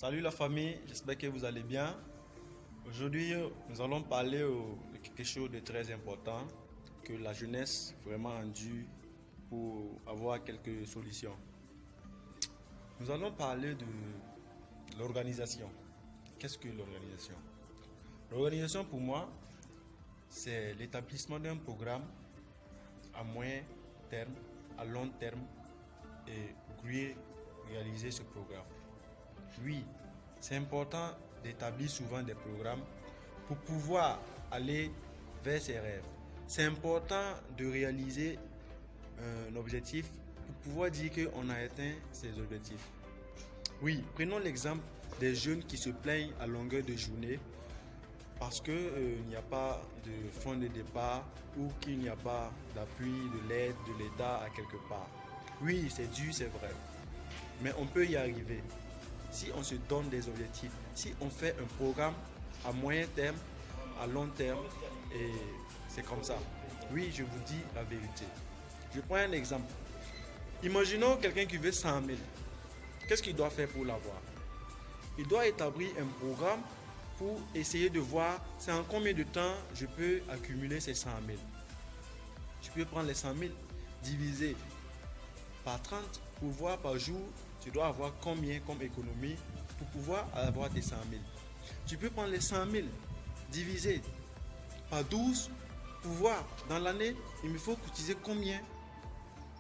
Salut la famille, j'espère que vous allez bien. Aujourd'hui, nous allons parler de quelque chose de très important que la jeunesse vraiment a dû pour avoir quelques solutions. Nous allons parler de l'organisation. Qu'est-ce que l'organisation? L'organisation pour moi, c'est l'établissement d'un programme à moyen terme, à long terme et pour réaliser ce programme. Oui, c'est important d'établir souvent des programmes pour pouvoir aller vers ses rêves. C'est important de réaliser un objectif pour pouvoir dire qu'on a atteint ses objectifs. Oui, prenons l'exemple des jeunes qui se plaignent à longueur de journée parce qu'il n'y a pas de fonds de départ ou qu'il n'y a pas d'appui, de l'aide de l'État à quelque part. Oui, c'est dur, c'est vrai, mais on peut y arriver. Si on se donne des objectifs, si on fait un programme à moyen terme, à long terme, et c'est comme ça. Oui, je vous dis la vérité. Je prends un exemple. Imaginons quelqu'un qui veut 100 000. Qu'est-ce qu'il doit faire pour l'avoir? Il doit établir un programme pour essayer de voir c'est en combien de temps je peux accumuler ces 100 000. Je peux prendre les 100 000, diviser par 30 pour voir par jour tu dois avoir combien comme économie pour pouvoir avoir tes 100 000. Tu peux prendre les 100 000, diviser par 12 pour voir dans l'année, il me faut cotiser combien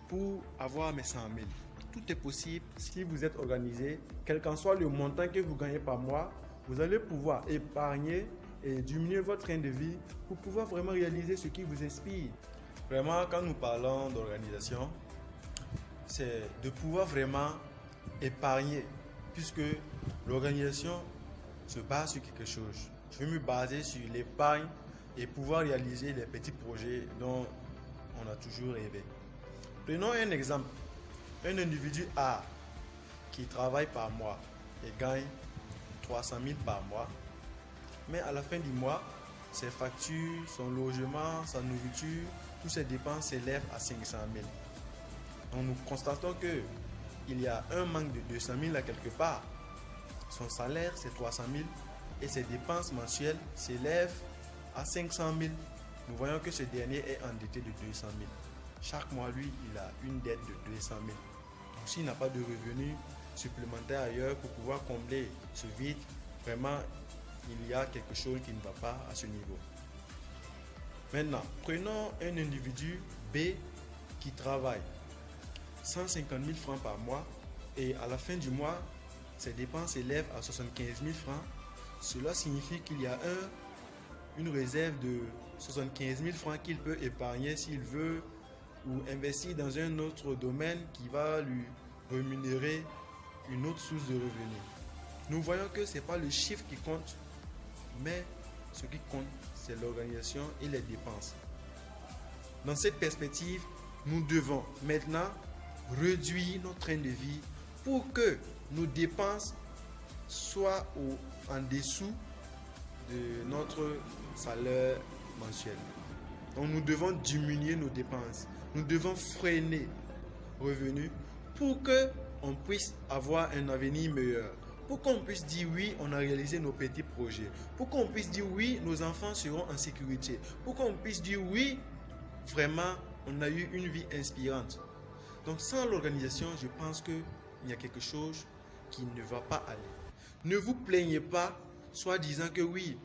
pour avoir mes 100 000. Tout est possible si vous êtes organisé, quel qu'en soit le montant que vous gagnez par mois, vous allez pouvoir épargner et diminuer votre train de vie pour pouvoir vraiment réaliser ce qui vous inspire. Vraiment, quand nous parlons d'organisation, c'est de pouvoir vraiment épargner, puisque l'organisation se base sur quelque chose. Je vais me baser sur l'épargne et pouvoir réaliser les petits projets dont on a toujours rêvé. Prenons un exemple. Un individu A qui travaille par mois et gagne 300 000 par mois, mais à la fin du mois, ses factures, son logement, sa nourriture, toutes ses dépenses s'élèvent à 500 000. Donc nous constatons que il y a un manque de 200 000 à quelque part. Son salaire c'est 300 000 et ses dépenses mensuelles s'élèvent à 500 000. Nous voyons que ce dernier est endetté de 200 000. Chaque mois, lui, il a une dette de 200 000. Donc s'il n'a pas de revenus supplémentaires ailleurs pour pouvoir combler ce vide, vraiment, il y a quelque chose qui ne va pas à ce niveau. Maintenant, prenons un individu B qui travaille 150 000 francs par mois et à la fin du mois, ses dépenses s'élèvent à 75 000 francs. Cela signifie qu'il y a une réserve de 75 000 francs qu'il peut épargner s'il veut ou investir dans un autre domaine qui va lui rémunérer une autre source de revenus. Nous voyons que ce n'est pas le chiffre qui compte, mais ce qui compte, c'est l'organisation et les dépenses. Dans cette perspective, nous devons maintenant réduire notre train de vie pour que nos dépenses soient en dessous de notre salaire mensuel. Donc nous devons diminuer nos dépenses. Nous devons freiner revenus pour qu'on puisse avoir un avenir meilleur. Pour qu'on puisse dire oui, on a réalisé nos petits projets. Pour qu'on puisse dire oui, nos enfants seront en sécurité. Pour qu'on puisse dire oui, vraiment, on a eu une vie inspirante. Donc sans l'organisation, je pense qu'il y a quelque chose qui ne va pas aller. Ne vous plaignez pas, soit disant que oui,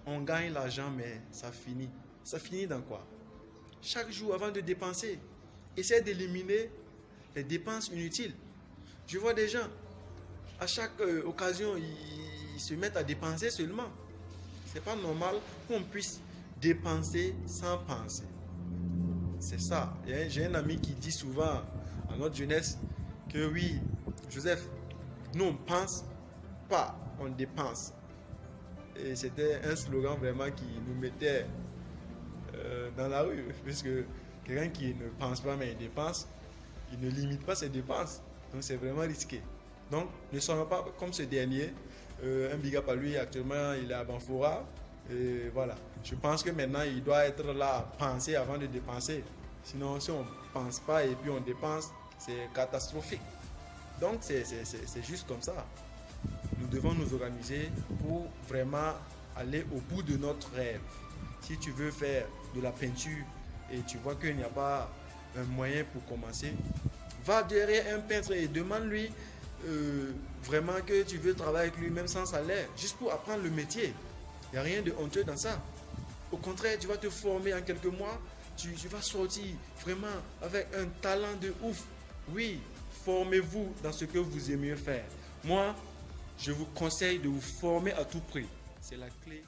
on gagne l'argent, mais ça finit. Ça finit dans quoi? Chaque jour avant de dépenser, essayez d'éliminer les dépenses inutiles. Je vois des gens, à chaque occasion, ils se mettent à dépenser seulement. C'est pas normal qu'on puisse dépenser sans penser. C'est ça. J'ai un ami qui dit souvent à notre jeunesse que oui, Joseph, nous on pense pas, on dépense. Et c'était un slogan vraiment qui nous mettait dans la rue, puisque quelqu'un qui ne pense pas mais il dépense, il ne limite pas ses dépenses. Donc c'est vraiment risqué. Donc ne soyons pas comme ce dernier. Un big up à lui, actuellement il est à Banfora. Et voilà. Je pense que maintenant il doit être là à penser avant de dépenser. Sinon si on ne pense pas et puis on dépense, c'est catastrophique. Donc c'est juste comme ça. Nous devons nous organiser pour vraiment aller au bout de notre rêve. Si tu veux faire de la peinture et tu vois qu'il n'y a pas un moyen pour commencer, va derrière un peintre et demande-lui vraiment que tu veux travailler avec lui, même sans salaire, juste pour apprendre le métier. Il n'y a rien de honteux dans ça. Au contraire, tu vas te former en quelques mois, tu vas sortir vraiment avec un talent de ouf. Oui, formez-vous dans ce que vous aimez faire. Moi, je vous conseille de vous former à tout prix. C'est la clé.